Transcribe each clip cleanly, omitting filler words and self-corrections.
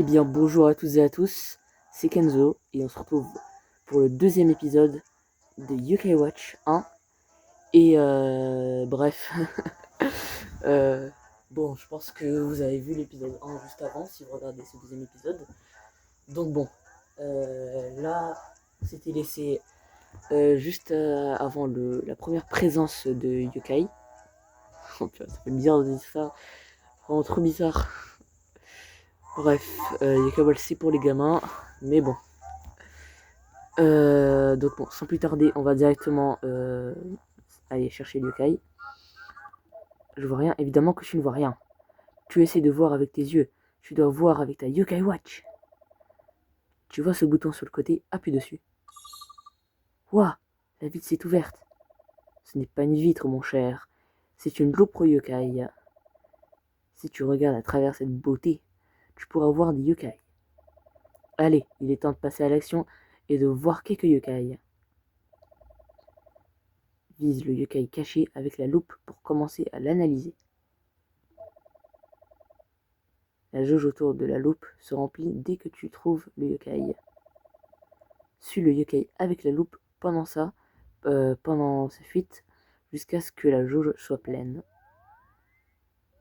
Eh bien, bonjour à toutes et à tous, c'est Kenzo et on se retrouve pour le deuxième épisode de UK Watch 1. Et bref, euh, bon, je pense que vous avez vu l'épisode 1 juste avant si vous regardez ce deuxième épisode. Donc bon, là, c'était laissé juste avant la première présence de Yokai. Oh, ça fait bizarre de dire ça, vraiment trop bizarre. Bref, Yokai Watch c'est pour les gamins, mais bon. Donc bon, sans plus tarder, on va directement aller chercher Yokai. Je vois rien, évidemment que tu ne vois rien. Tu essaies de voir avec tes yeux. Tu dois voir avec ta Yokai Watch. Tu vois ce bouton sur le côté, appuie dessus. Ouah, la vitre s'est ouverte. Ce n'est pas une vitre, mon cher. C'est une loupe pro Yokai. Si tu regardes à travers cette beauté, tu pourras voir des Yokai. Allez, il est temps de passer à l'action et de voir quelques Yokai. Vise le Yokai caché avec la loupe pour commencer à l'analyser. La jauge autour de la loupe se remplit dès que tu trouves le Yokai. Suis le Yokai avec la loupe pendant sa fuite jusqu'à ce que la jauge soit pleine.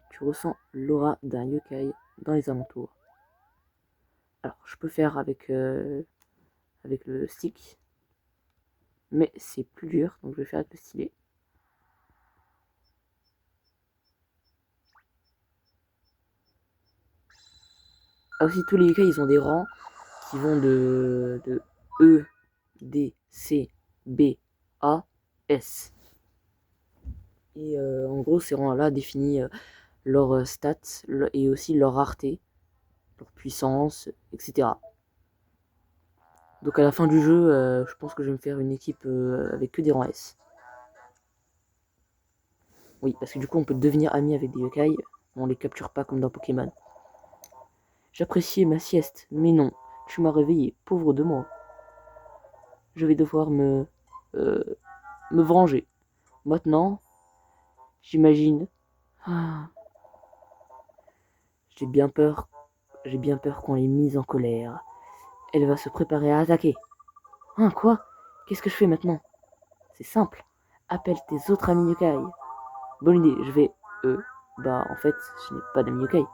Tu ressens l'aura d'un Yokai dans les alentours. Alors, je peux faire avec le stick, mais c'est plus dur, donc je vais faire avec le stylet. Ah, aussi, tous les Yokai, ils ont des rangs qui vont de E, D, C, B, A, S. Et en gros, ces rangs-là définissent leurs stats et aussi leur rareté, leur puissance, etc. Donc à la fin du jeu, je pense que je vais me faire une équipe avec que des rangs S. Oui, parce que du coup, on peut devenir ami avec des yokai, on les capture pas comme dans Pokémon. J'appréciais ma sieste, mais non, tu m'as réveillé, pauvre de moi. Je vais devoir euh, me venger. Maintenant, j'imagine. Ah, j'ai bien peur. J'ai bien peur qu'on l'ait mise en colère. Elle va se préparer à attaquer. Hein, quoi? Qu'est-ce que je fais maintenant? C'est simple. Appelle tes autres amis yokai. Bonne idée, je vais. En fait, je n'ai pas d'amis yokai.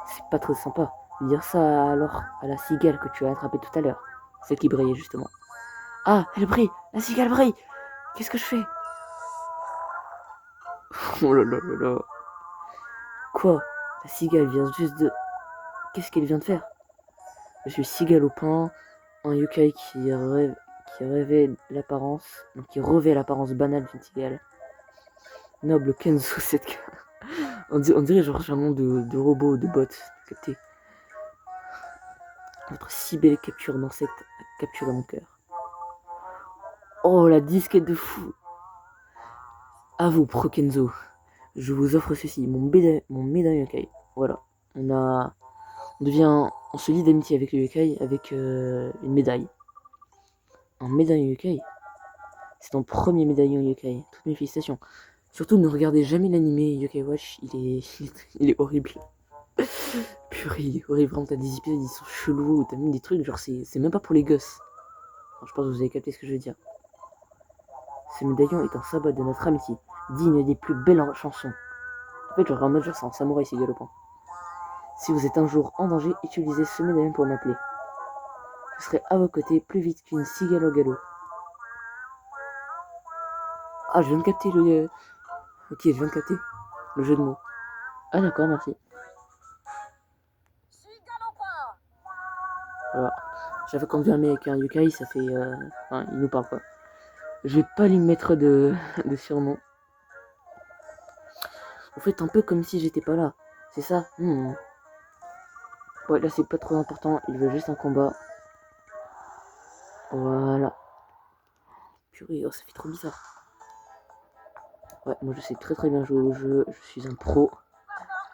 C'est pas très sympa de dire ça alors à la cigale que tu as attrapée tout à l'heure. Celle qui brillait justement. Ah, elle brille! La cigale brille! Qu'est-ce que je fais? Oh là là là là. Quoi? La cigale vient juste de. Qu'est-ce qu'elle vient de faire? Je suis cigale au pain, un yokai qui rêvait l'apparence, donc qui revêt l'apparence banale d'une cigale. Noble Kenzo, cette. On dirait genre un nom de robot, de bot, capté. Votre si belle capture d'insecte a capturé mon cœur. Oh, la disquette de fou! À vous, Pro Kenzo. Je vous offre ceci, mon médaille yokai. Voilà. On se lie d'amitié avec le yokai avec une médaille. Un médaillon yokai. C'est ton premier médaillon yokai. Toutes mes félicitations. Surtout, ne regardez jamais l'animé Yokai Watch. Il est horrible. Purée, il est horrible. Vraiment, t'as des épisodes, ils sont chelous. T'as même des trucs, genre, c'est même pas pour les gosses. Enfin, je pense que vous avez capté ce que je veux dire. Ce médaillon est un symbole de notre amitié, digne des plus belles chansons. En fait, genre, en mode, genre, c'est un samouraï, c'est galopant. Si vous êtes un jour en danger, utilisez ce médaillon pour m'appeler. Je serai à vos côtés plus vite qu'une cigale au galop. Ah, je viens de capter le. Ok, je viens de capter le jeu de mots. Ah, d'accord, merci. Voilà. J'avais quand même avec un yokai, ça fait. Enfin, il nous parle pas. Je vais pas lui mettre de surnom. En fait, un peu comme si j'étais pas là. C'est ça? Ouais, là, c'est pas trop important. Il veut juste un combat. Voilà. Purée, oh, ça fait trop bizarre. Ouais, moi je sais très très bien jouer au jeu. Je suis un pro.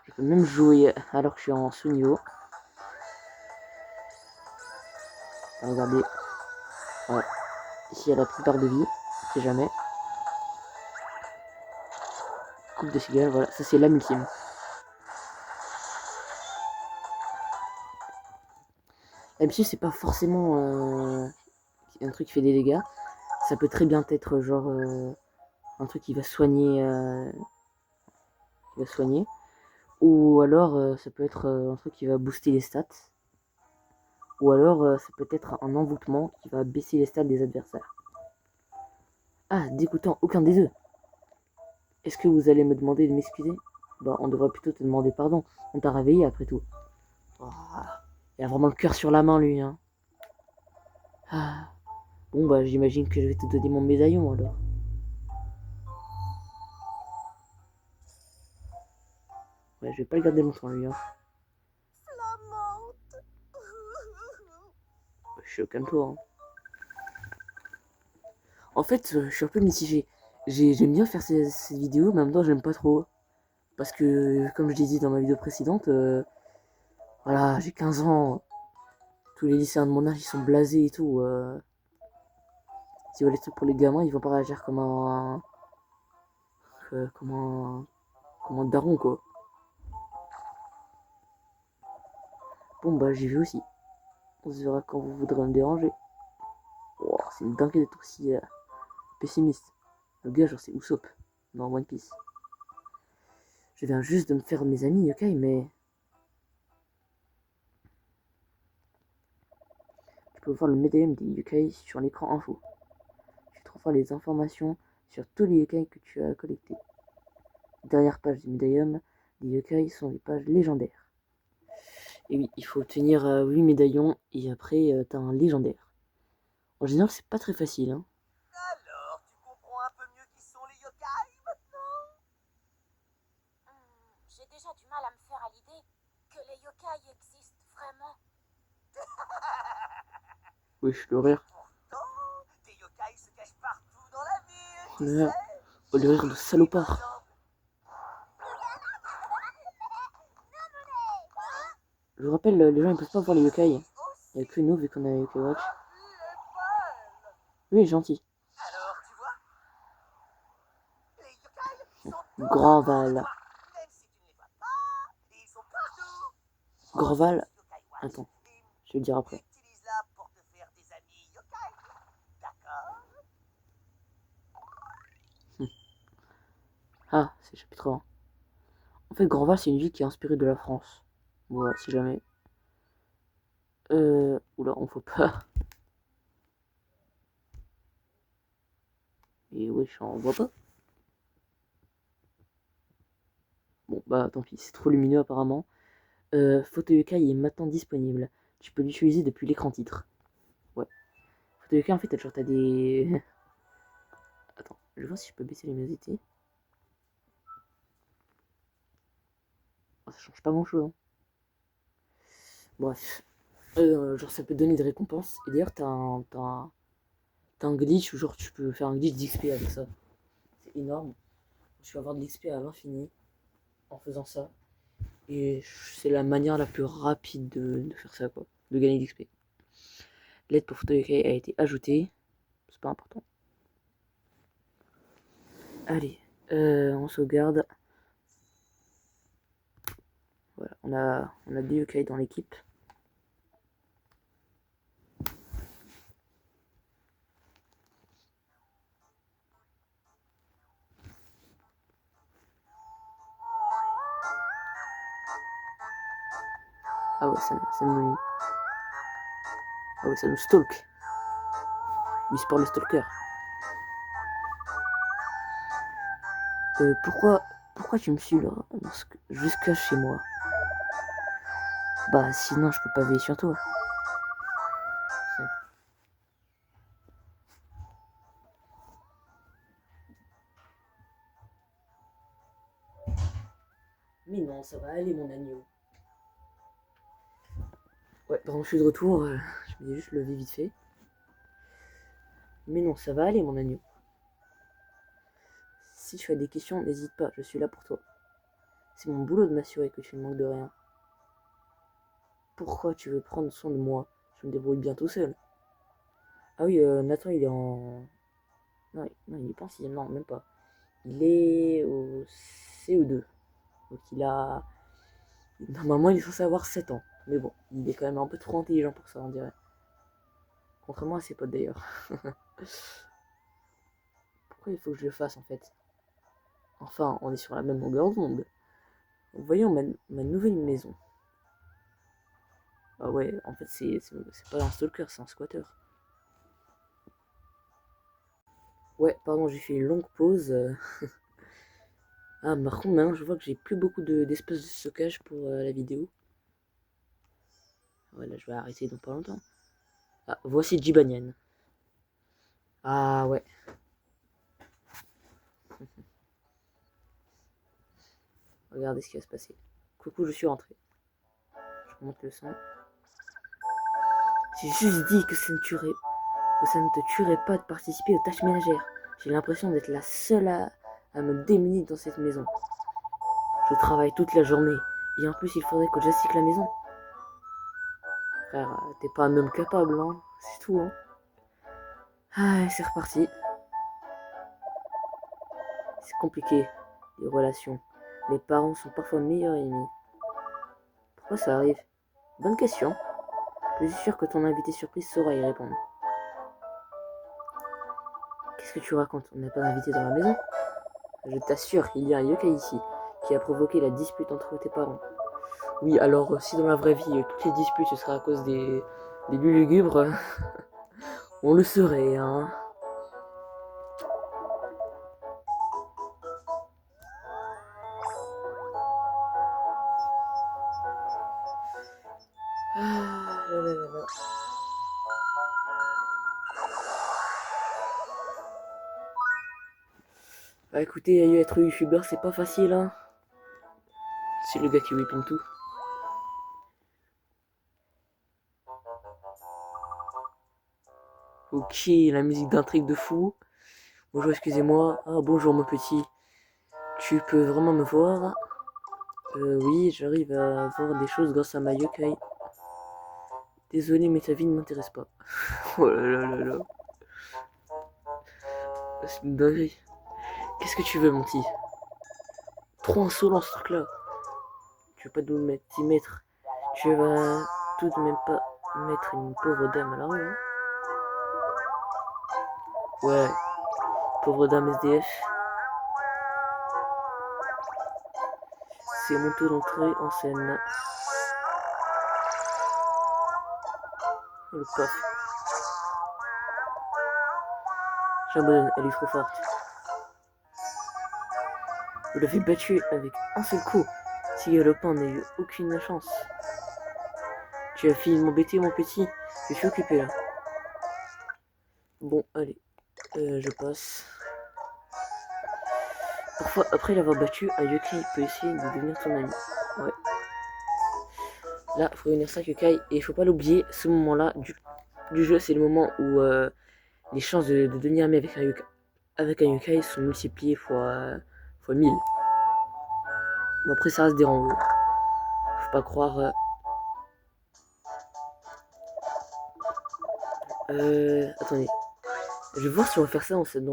Je peux même jouer alors que je suis en sous-niveau. Regardez. Ouais. Ici, il y a la plupart de vie. Si jamais. Coupe de cigale, voilà. Ça, c'est l'âme ultime. D'habitude, c'est pas forcément un truc qui fait des dégâts. Ça peut très bien être genre un truc qui va soigner. Ou alors ça peut être un truc qui va booster les stats. Ou alors ça peut être un envoûtement qui va baisser les stats des adversaires. Ah, dégoûtant, aucun des deux. Est-ce que vous allez me demander de m'excuser? Bah, on devrait plutôt te demander pardon. On t'a réveillé après tout. Oh, il a vraiment le cœur sur la main, lui. Hein. Ah. Bon, bah, j'imagine que je vais te donner mon médaillon alors. Ouais, je vais pas le garder longtemps, lui. Hein. Je suis aucun toi. Hein. En fait, je suis un peu mitigé. J'aime bien faire ces vidéos, mais en même temps, j'aime pas trop. Parce que, comme je l'ai dit dans ma vidéo précédente, voilà, j'ai 15 ans. Tous les lycéens de mon âge, ils sont blasés et tout. Si vous voulez trucs pour les gamins, ils vont pas réagir comme un daron, quoi. Bon, bah, j'y vais aussi. On se verra quand vous voudrez me déranger. Oh, c'est une dingue d'être aussi pessimiste. Le gars, genre, c'est Usopp dans One Piece. Je viens juste de me faire mes amis, ok, mais tu peux voir le médaillon des yokai sur l'écran info. Tu trouveras les informations sur tous les yokai que tu as collectés. Les dernières pages du médaillon des yokai sont les pages légendaires. Et oui, il faut obtenir 8 médaillons et après t'as un légendaire. En général, c'est pas très facile. Hein. Alors, tu comprends un peu mieux qui sont les yokai maintenant? J'ai déjà du mal à me faire à l'idée que les yokai existent vraiment. Oui, je le rire. Pourtant, des yokai se cachent partout dans la ville, tu Le, sais. le rire de salopard. Je vous rappelle, les gens ils peuvent pas voir les yokai. Il n'y a que nous vu qu'on a Yokai Watch. Lui il est gentil. Alors, tu vois, les yokai sont Grandval. même si tu ne les vois pas, ils sont partout. Grandval. Attends, je vais le dire après. Utilise-la pour te faire des amis yokai. D'accord? Ah, c'est chapitre 1. En fait, Grandval, c'est une ville qui est inspirée de la France. Voilà, si jamais. Oula, on faut pas. Et wesh, on voit pas. Bon, bah tant pis, c'est trop lumineux apparemment. Photo yokai est maintenant disponible. Tu peux l'utiliser depuis l'écran titre. Ouais. Photo yokai, en fait, genre, t'as des. Attends, je vais voir si je peux baisser la luminosité. Oh, ça change pas grand chose. Hein. Bref. Genre, ça peut donner des récompenses. Et d'ailleurs, t'as un glitch où, genre, tu peux faire un glitch d'XP avec ça. C'est énorme. Tu vas avoir de l'XP à l'infini en faisant ça. Et c'est la manière la plus rapide de faire ça, quoi. De gagner de l'XP. L'aide pour photo yokai a été ajoutée. C'est pas important. Allez, on sauvegarde. Voilà, on a 2 yokai dans l'équipe. Ah ouais, ça nous stalk. Il sport le stalker. Pourquoi tu me suis là jusqu'à chez moi? Bah sinon je peux pas veiller sur toi. Mais non, ça va aller mon agneau. Ouais, pardon, je suis de retour. Je vais juste lever vite fait. Mais non, ça va aller mon agneau. Si tu as des questions, n'hésite pas, je suis là pour toi. C'est mon boulot de m'assurer que tu ne manques de rien. Pourquoi tu veux prendre soin de moi? Je me débrouille bien tout seul. Ah oui, Nathan, il est en... Non, il est pas en 6ème, non, même pas. Il est au CE2. Donc il a... Normalement, il est censé avoir 7 ans. Mais bon, il est quand même un peu trop intelligent pour ça, on dirait. Contrairement à ses potes d'ailleurs. Pourquoi il faut que je le fasse en fait? Enfin, on est sur la même longueur d'onde. Voyons ma nouvelle maison. Ah ouais, en fait, c'est pas un stalker, c'est un squatter. Ouais, pardon, j'ai fait une longue pause. Ah, par contre, maintenant, je vois que j'ai plus beaucoup d'espace de stockage pour la vidéo. Ouais, là, je vais arrêter dans pas longtemps. Ah, voici Jibanian. Ah ouais. Regardez ce qui va se passer. Coucou, je suis rentré. Je monte le son. J'ai juste dit que ça ne te tuerait pas de participer aux tâches ménagères. J'ai l'impression d'être la seule à me démunir dans cette maison. Je travaille toute la journée. Et en plus, il faudrait que j'assiste la maison. Frère, t'es pas un homme capable, hein. C'est tout, hein. Ah, c'est reparti. C'est compliqué, les relations. Les parents sont parfois meilleurs ennemis. Pourquoi ça arrive? Bonne question. Je suis sûr que ton invité surprise saura y répondre. Qu'est-ce que tu racontes? On n'a pas d'invité dans la maison? Je t'assure, il y a un yokai ici, qui a provoqué la dispute entre tes parents. Oui, alors si dans la vraie vie, toutes les disputes ce sera à cause des lugubres, on le saurait, hein. Ah, là, là, là, là. Bah écoutez, être youtubeur, c'est pas facile, hein. C'est le gars qui whipping tout. Ok, la musique d'intrigue de fou. Bonjour, excusez-moi. Ah, bonjour mon petit. Tu peux vraiment me voir? Oui, j'arrive à voir des choses grâce à ma yokai. Désolé, mais ta vie ne m'intéresse pas. Oh là là là là. C'est une dinguerie. Qu'est-ce que tu veux, mon petit? Trop insolent ce truc-là. Tu veux pas t'y mettre. Tu vas tout de même pas mettre une pauvre dame à la rue, hein? Ouais, pauvre dame SDF. C'est mon tour d'entrée en scène. Le paf. J'abandonne, elle est trop forte. Vous l'avez battue avec un seul coup. Si Galopin n'a eu aucune chance. Tu as fini de m'embêter, mon petit. Je suis occupé là. Bon, allez. Je passe. Parfois, après l'avoir battu, un yokai peut essayer de devenir ton ami. Ouais. Là, faut réunir 5 yokai. Et il faut pas l'oublier, ce moment-là du jeu, c'est le moment où les chances de devenir ami avec un yokai sont multipliées fois 1000. Bon, après, ça reste des rangs. Faut pas croire. Attendez. Je vais voir si on va faire ça si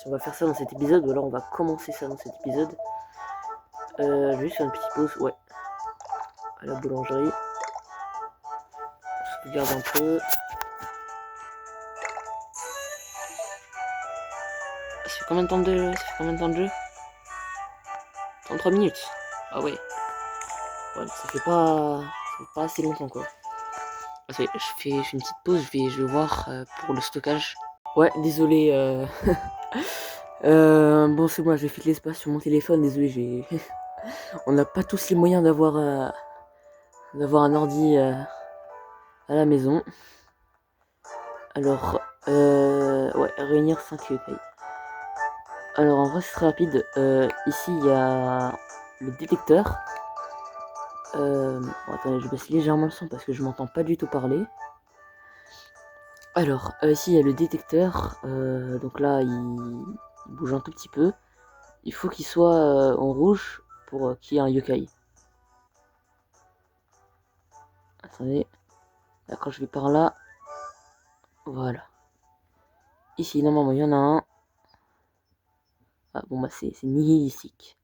on va faire ça dans cet épisode ou alors on va commencer ça dans cet épisode. Je vais juste faire une petite pause. Ouais. À la boulangerie. On se regarde un peu. Ça fait combien de temps de jeu? 33 minutes. Ah ouais. Ouais, ça fait pas assez longtemps quoi. Je fais une petite pause, je vais voir pour le stockage. Ouais, désolé. Bon, c'est moi, j'ai fait de l'espace sur mon téléphone. Désolé, on n'a pas tous les moyens d'avoir un ordi à la maison. Alors, ouais, réunir 5 yokai. Alors, en vrai, c'est très rapide. Ici, il y a le détecteur. Bon, attendez, je baisse légèrement le son parce que je m'entends pas du tout parler. Alors, ici, il y a le détecteur. Donc là, il bouge un tout petit peu. Il faut qu'il soit en rouge pour qu'il y ait un yokai. Attendez. Là, quand je vais par là. Voilà. Ici, normalement, il y en a un. Ah, bon, bah, c'est nihilistique.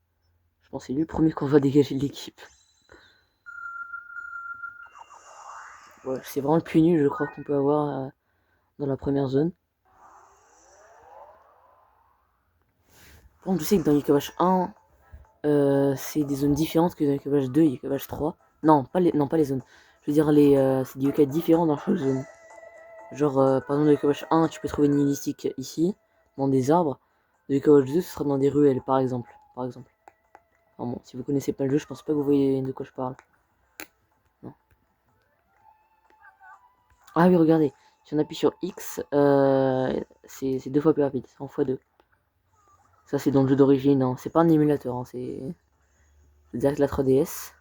Je pense que c'est lui le premier qu'on va dégager de l'équipe. Ouais, c'est vraiment le plus nul, je crois, qu'on peut avoir dans la première zone. Par contre, je sais que dans Yokai 1, c'est des zones différentes que dans Yokai 2 et Yokai 3. Non, pas les zones. Je veux dire, c'est des yokai différents dans chaque zone. Genre, par exemple, dans Yokai 1, tu peux trouver une nihilistique ici, dans des arbres. Dans Yokai 2, ce sera dans des ruelles, par exemple. Enfin, bon, si vous connaissez pas le jeu, je pense pas que vous voyez de quoi je parle. Non. Ah oui, regardez. Si on appuie sur X, c'est 2 fois plus rapide. C'est en x2. Ça, c'est dans le jeu d'origine. Hein. C'est pas un émulateur. Hein. C'est direct la 3DS.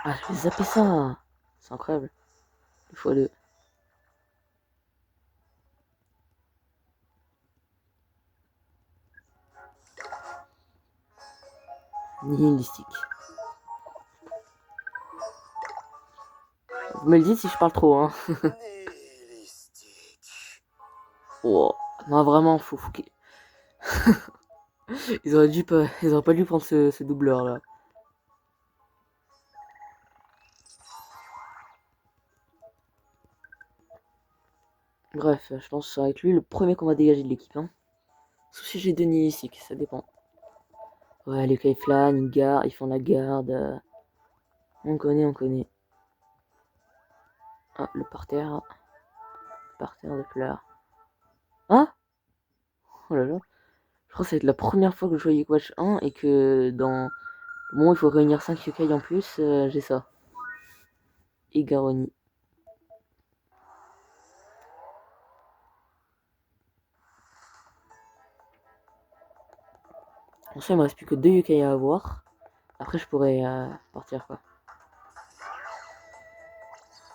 Ah, je vais zapper ça. C'est incroyable. 2 x2. Nihilistique. Vous me le dites si je parle trop, hein. Oh, non, vraiment, faut ils auraient pas dû prendre ce doubleur là. Bref, je pense que c'est avec lui le premier qu'on va dégager de l'équipe. Hein. Sauf si j'ai deux nihilistiques, ça dépend. Ouais, les Kaiflan, ils font la garde. On connaît, on connaît. Ah, le parterre. Le parterre de fleurs. Ah, oh là là. Je crois que ça va être la première fois que je joue à Yokai 1 et que dans le moment où il faut réunir 5 yokai en plus, j'ai ça. Et Garoni. En soi, il me reste plus que 2 yokai à avoir. Après, je pourrais partir quoi.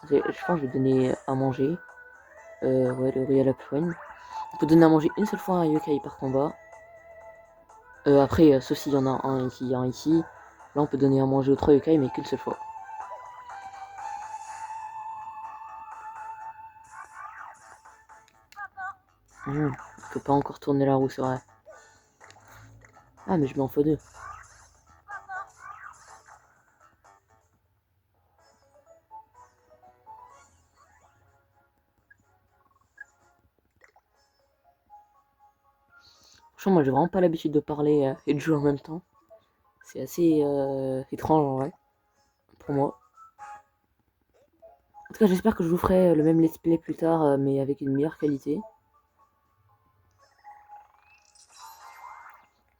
Je pense que je vais donner à manger. Ouais, le riz à la poigne. On peut donner à manger une seule fois à un yokai par combat. Après, sauf s'il y en a un ici, un ici. Là, on peut donner à manger aux 3 yokai, mais qu'une seule fois. On peut pas encore tourner la roue, c'est vrai. Ah, mais je mets en x2. Franchement, moi, j'ai vraiment pas l'habitude de parler et de jouer en même temps. C'est assez étrange en vrai, pour moi. En tout cas, j'espère que je vous ferai le même let's play plus tard, mais avec une meilleure qualité.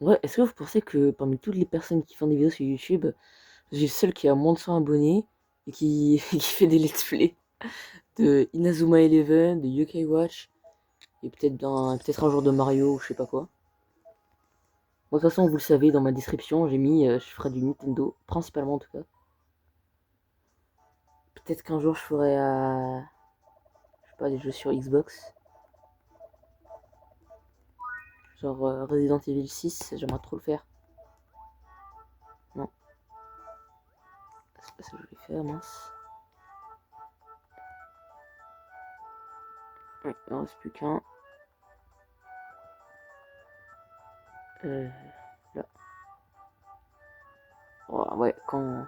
Ouais, est-ce que vous pensez que parmi toutes les personnes qui font des vidéos sur YouTube, j'ai le seul qui a moins de 100 abonnés et qui, qui fait des let's play de Inazuma Eleven, de Yokai Watch, et peut-être un jour de Mario ou je sais pas quoi. Moi, de toute façon, vous le savez, dans ma description, j'ai mis je ferai du Nintendo, principalement en tout cas. Peut-être qu'un jour je ferai je sais pas, des jeux sur Xbox. Genre Resident Evil 6, j'aimerais trop le faire. Non, c'est pas ça que je voulais faire, mince. Ouais, il en reste plus qu'un. Là. Oh, ouais, quand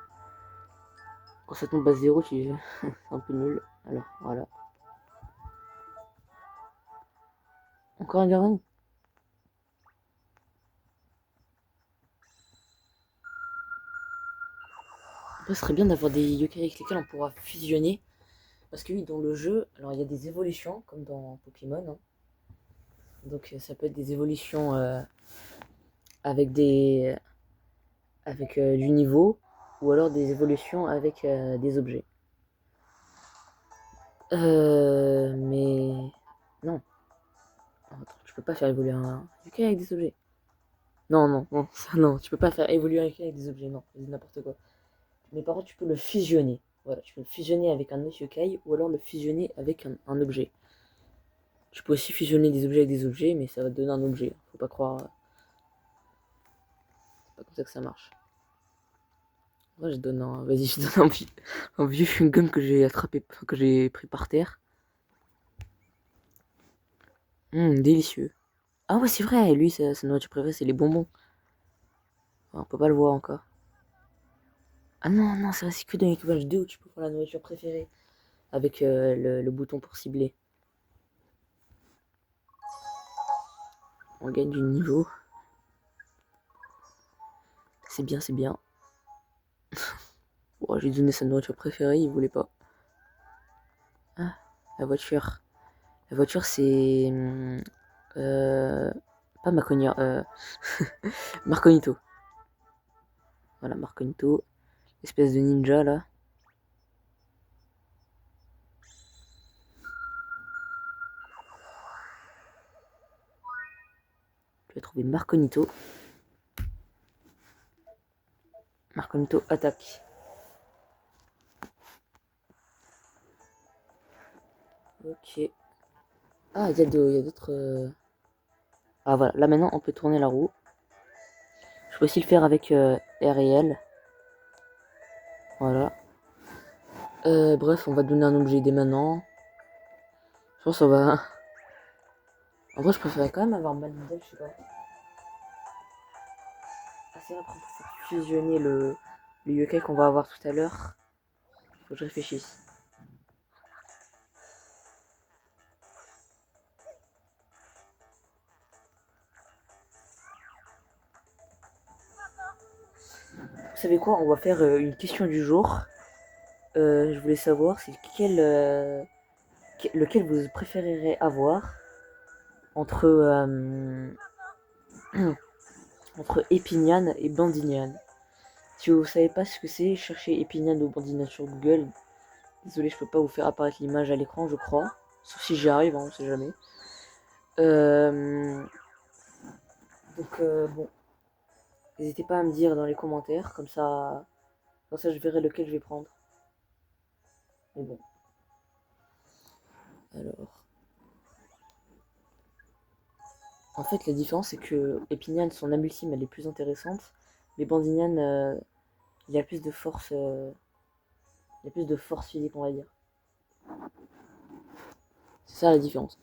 ça tombe à 0, c'est un peu nul. Alors, voilà. Encore un Garon. Après, ce serait bien d'avoir des yokai avec lesquels on pourra fusionner. Parce que oui, dans le jeu, alors il y a des évolutions, comme dans Pokémon. Hein. Donc ça peut être des évolutions avec du niveau, ou alors des évolutions avec des objets. Mais non. Attends, tu peux pas faire évoluer un yokai avec des objets. Non, non, non, ça non, tu peux pas faire évoluer un yokai avec des objets, non, c'est n'importe quoi. Mais par contre, tu peux le fusionner. Voilà, tu peux le fusionner avec un autre yokai, ou alors le fusionner avec un objet. Tu peux aussi fusionner des objets avec des objets, mais ça va te donner un objet. Faut pas croire. C'est pas comme ça que ça marche. Moi, je donne un. Vas-y, je donne un vieux chewing-gum que j'ai attrapé, que j'ai pris par terre. Délicieux. Ah ouais, c'est vrai, lui, sa nourriture préférée, c'est les bonbons. Enfin, on peut pas le voir encore. Ah non, non, c'est aussi que dans l'équipage 2 où tu peux prendre la nourriture préférée. Avec le bouton pour cibler. On gagne du niveau. C'est bien, c'est bien. Oh, j'ai donné sa nourriture préférée, il voulait pas. Ah, la voiture. La voiture, c'est... pas Maconia, Marconito. Voilà, Marconito. Espèce de ninja, là. Je vais trouver Marconito. Marconito attaque. Ok. Ah, il y a d'autres... Ah voilà, là maintenant on peut tourner la roue. Je peux aussi le faire avec R et L. Voilà. Bref, on va donner un objet dès maintenant. Je pense qu'on va... En vrai, je préférais quand même avoir Malindel, je sais pas. Ah, c'est vrai, après, pour faire fusionner le yokai qu'on va avoir tout à l'heure. Faut que je réfléchisse. Vous savez quoi? On va faire une question du jour. Je voulais savoir c'est lequel vous préférerez avoir entre, entre Epinian et Bandinian. Si vous savez pas ce que c'est, cherchez Epinian ou Bandinian sur Google. Désolé, je peux pas vous faire apparaître l'image à l'écran, je crois. Sauf si j'y arrive, hein, on sait jamais. Bon, n'hésitez pas à me dire dans les commentaires, comme ça je verrai lequel je vais prendre. Mais bon. Alors. En fait, la différence, c'est que Epinian, son âme ultime, elle est plus intéressante. Mais Bandinian, il a plus de force. Il a plus de force physique, on va dire. C'est ça la différence.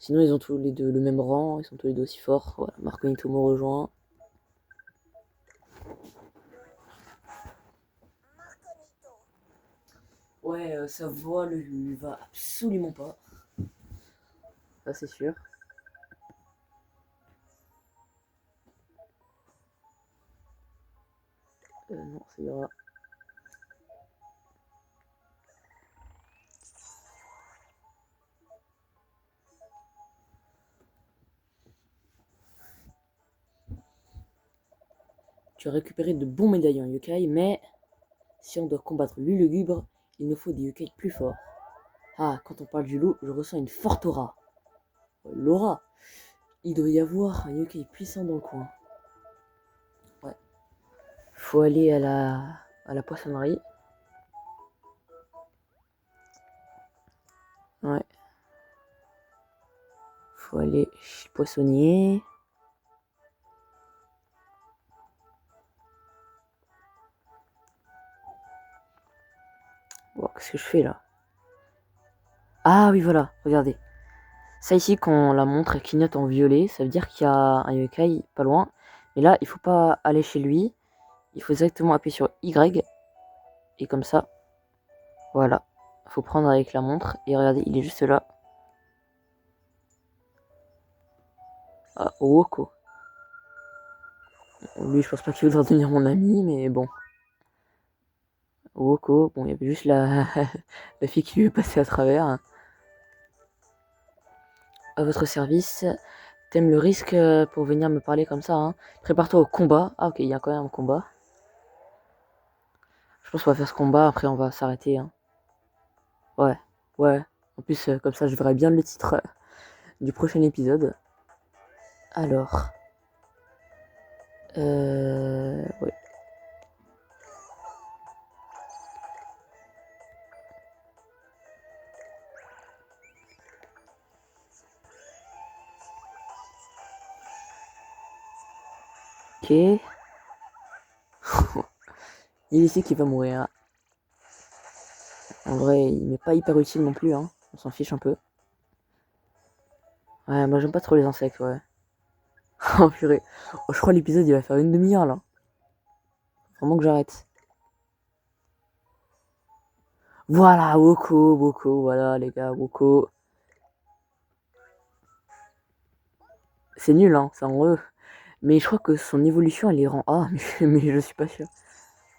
Sinon, ils ont tous les deux le même rang, ils sont tous les deux aussi forts. Voilà, Marconito me rejoint. Ouais, sa voix ne lui va absolument pas. Ça, c'est sûr. Non, ça ira. Tu as récupéré de bons médaillons yokai, mais si on doit combattre l'ulugubre, il nous faut des yokai plus forts. Ah, quand on parle du loup, je ressens une forte aura. L'aura. Il doit y avoir un yokai puissant dans le coin. Ouais. Faut aller à la poissonnerie. Ouais. Faut aller chez le poissonnier. Bon, qu'est-ce que je fais là? Ah oui, voilà, regardez. Ça ici, quand la montre clignote en violet, ça veut dire qu'il y a un yokai pas loin. Mais là, il faut pas aller chez lui. Il faut directement appuyer sur Y. Et comme ça, voilà. Faut prendre avec la montre. Et regardez, il est juste là. Ah, Woko. Lui, je pense pas qu'il voudra devenir mon ami, mais bon. Woko, bon, il y avait juste la fille qui lui est passée à travers. À votre service. T'aimes le risque pour venir me parler comme ça, hein. Prépare-toi au combat. Ah, ok, il y a quand même un combat. Je pense qu'on va faire ce combat, après on va s'arrêter, hein. Ouais, ouais. En plus, comme ça, je verrai bien le titre du prochain épisode. Alors. Ouais. Ok. Il est ici qui va mourir. En vrai, il n'est pas hyper utile non plus, hein. On s'en fiche un peu. Ouais, moi j'aime pas trop les insectes, ouais. Oh purée. Oh, je crois que l'épisode il va faire une demi-heure là. Vraiment que j'arrête. Voilà, Woko, voilà les gars, Woko. C'est nul, hein, c'est en E. Mais je crois que son évolution, elle est rang A, mais je suis pas sûr.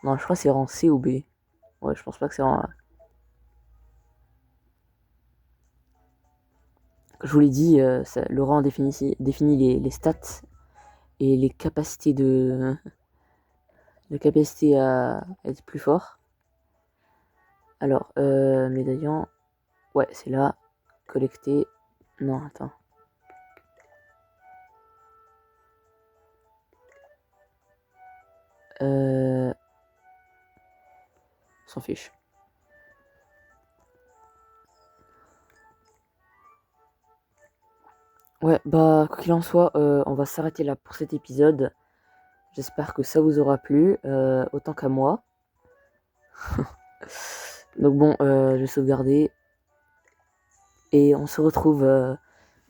Non, je crois que c'est rang C ou B. Ouais, je pense pas que c'est rang A. Je vous l'ai dit, le rang définit les stats et les capacités la capacité à être plus fort. Alors, médaillon. Ouais, c'est là. Collecter. Non, attends. On s'en fiche. Ouais, bah, quoi qu'il en soit, on va s'arrêter là pour cet épisode. J'espère que ça vous aura plu, autant qu'à moi. Donc bon, je vais sauvegarder. Et on se retrouve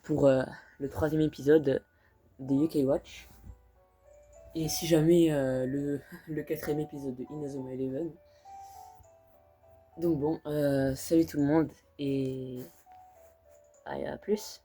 pour le 3e épisode de UK Watch. Et si jamais le 4e épisode de Inazuma Eleven. Donc bon, salut tout le monde et à plus.